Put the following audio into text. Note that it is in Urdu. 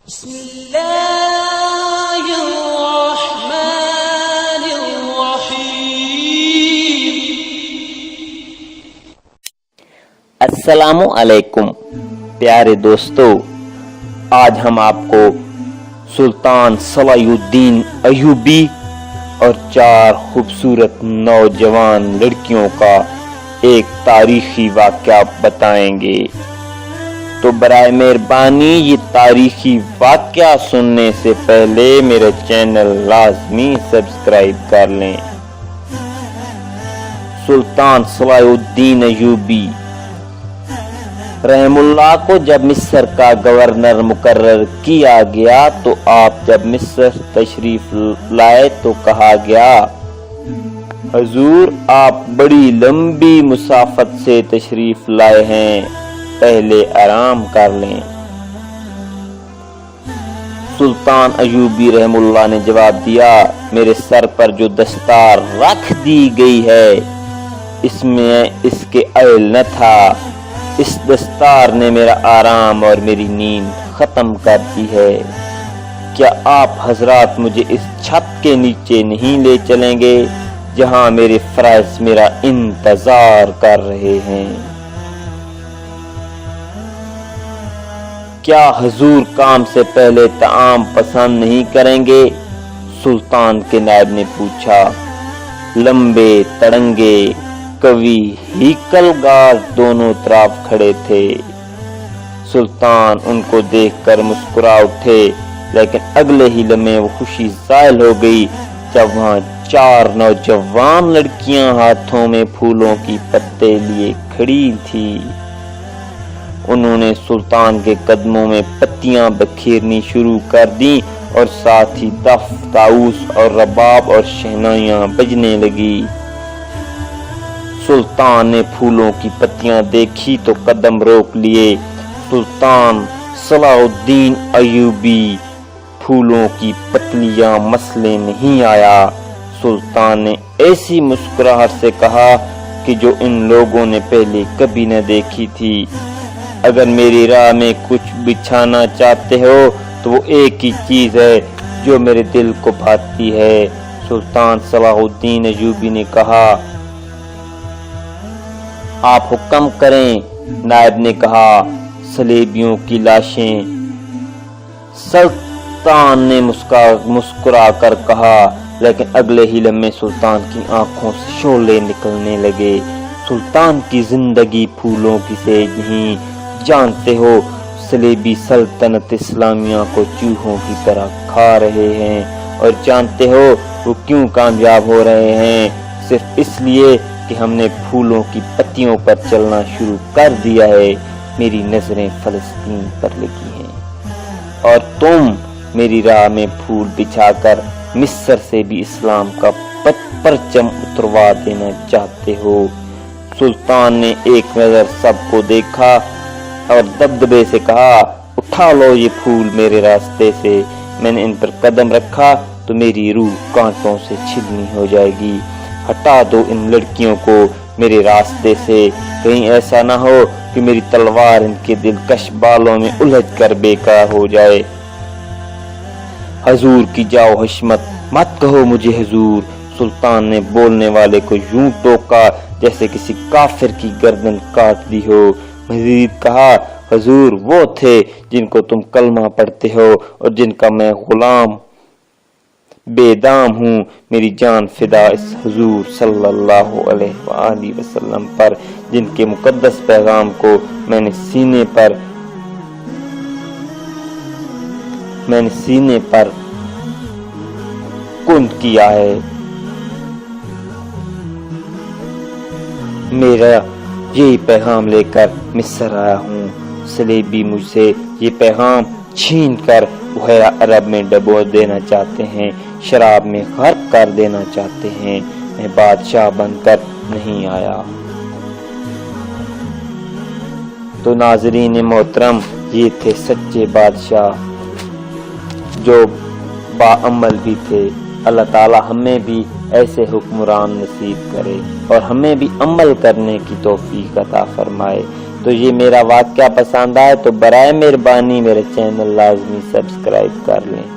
بسم اللہ الرحمن الرحیم۔ السلام علیکم پیارے دوستو، آج ہم آپ کو سلطان صلاح الدین ایوبی اور 4 خوبصورت نوجوان لڑکیوں کا ایک تاریخی واقعہ بتائیں گے، تو برائے مہربانی یہ تاریخی واقعہ سننے سے پہلے میرے چینل لازمی سبسکرائب کر لیں۔ سلطان صلاح الدین ایوبی رحم اللہ کو جب مصر کا گورنر مقرر کیا گیا تو آپ جب مصر تشریف لائے تو کہا گیا، حضور آپ بڑی لمبی مسافت سے تشریف لائے ہیں، پہلے آرام کر لیں۔ سلطان ایوبی رحم اللہ نے جواب دیا، میرے سر پر جو دستار رکھ دی گئی ہے اس میں اس کے عیل نہ تھا، اس دستار نے میرا آرام اور میری نیند ختم کر دی ہے، کیا آپ حضرات مجھے اس چھت کے نیچے نہیں لے چلیں گے جہاں میرے فرائض میرا انتظار کر رہے ہیں؟ کیا حضور کام سے پہلے طعام پسند نہیں کریں گے؟ سلطان کے نائب نے پوچھا۔ لمبے تڑنگے قوی ہیکل گاز دونوں طرف کھڑے تھے۔ سلطان ان کو دیکھ کر مسکرا اٹھے، لیکن اگلے ہی لمحے وہ خوشی زائل ہو گئی جب وہاں 4 نوجوان لڑکیاں ہاتھوں میں پھولوں کی پتے لیے کھڑی تھی۔ انہوں نے سلطان کے قدموں میں پتیاں بکھیرنی شروع کر دیں اور ساتھ ہی دف، طاؤس اور رباب اور شہنائیاں بجنے لگی۔ سلطان نے پھولوں کی پتیاں دیکھی تو قدم روک لیے۔ سلطان صلاح الدین ایوبی پھولوں کی پتلیاں مسلے نہیں آیا۔ سلطان نے ایسی مسکراہٹ سے کہا کہ جو ان لوگوں نے پہلے کبھی نہ دیکھی تھی، اگر میری راہ میں کچھ بچھانا چاہتے ہو تو وہ ایک ہی چیز ہے جو میرے دل کو بھاتی ہے۔ سلطان صلاح الدین ایوبی نے کہا، آپ حکم کریں۔ نائب نے کہا، صلیبیوں کی لاشیں۔ سلطان نے مسکرا کر کہا، لیکن اگلے ہی لمحے سلطان کی آنکھوں سے شعلے نکلنے لگے۔ سلطان کی زندگی پھولوں کی سیج نہیں، جانتے ہو صلیبی سلطنت اسلامیہ کو چوہوں کی طرح کھا رہے ہیں، اور جانتے ہو وہ کیوں کامیاب ہو رہے ہیں؟ صرف اس لیے کہ ہم نے پھولوں کی پتیوں پر چلنا شروع کر دیا ہے۔ میری نظریں فلسطین پر لگی ہیں اور تم میری راہ میں پھول بچھا کر مصر سے بھی اسلام کا پرچم اتروا دینا چاہتے ہو۔ سلطان نے ایک نظر سب کو دیکھا اور دبدبے سے کہا، اٹھا لو یہ پھول میرے راستے سے، میں نے ان پر قدم رکھا تو میری روح کانٹوں سے چھلنی ہو جائے گی۔ ہٹا دو ان لڑکیوں کو میرے راستے سے، کہیں ایسا نہ ہو کہ میری تلوار ان کے دلکش بالوں میں الجھ کر بیکار ہو جائے۔ حضور کی جاؤ حشمت، مت کہو مجھے حضور۔ سلطان نے بولنے والے کو یوں ٹوکا جیسے کسی کافر کی گردن کاٹ دی ہو۔ مزید کہا، حضور وہ تھے جن کو تم کلمہ پڑھتے ہو اور جن کا میں غلام بے دام ہوں۔ میری جان فدا اس حضور صلی اللہ علیہ وآلہ وسلم پر جن کے مقدس پیغام کو میں نے سینے پر کند کیا ہے۔ میرا یہی پیغام لے کر مصر آیا ہوں۔ صلیبی مجھ سے یہ پیغام چھین کر بحیرہ عرب میں ڈبو دینا چاہتے ہیں، شراب میں غرق کر دینا چاہتے ہیں۔ میں بادشاہ بن کر نہیں آیا۔ تو ناظرین محترم، یہ تھے سچے بادشاہ جو باعمل بھی تھے۔ اللہ تعالی ہمیں بھی ایسے حکمران نصیب کرے اور ہمیں بھی عمل کرنے کی توفیق عطا فرمائے۔ تو یہ میرا واقعہ پسند آئے تو برائے مہربانی میرے چینل لازمی سبسکرائب کر لیں۔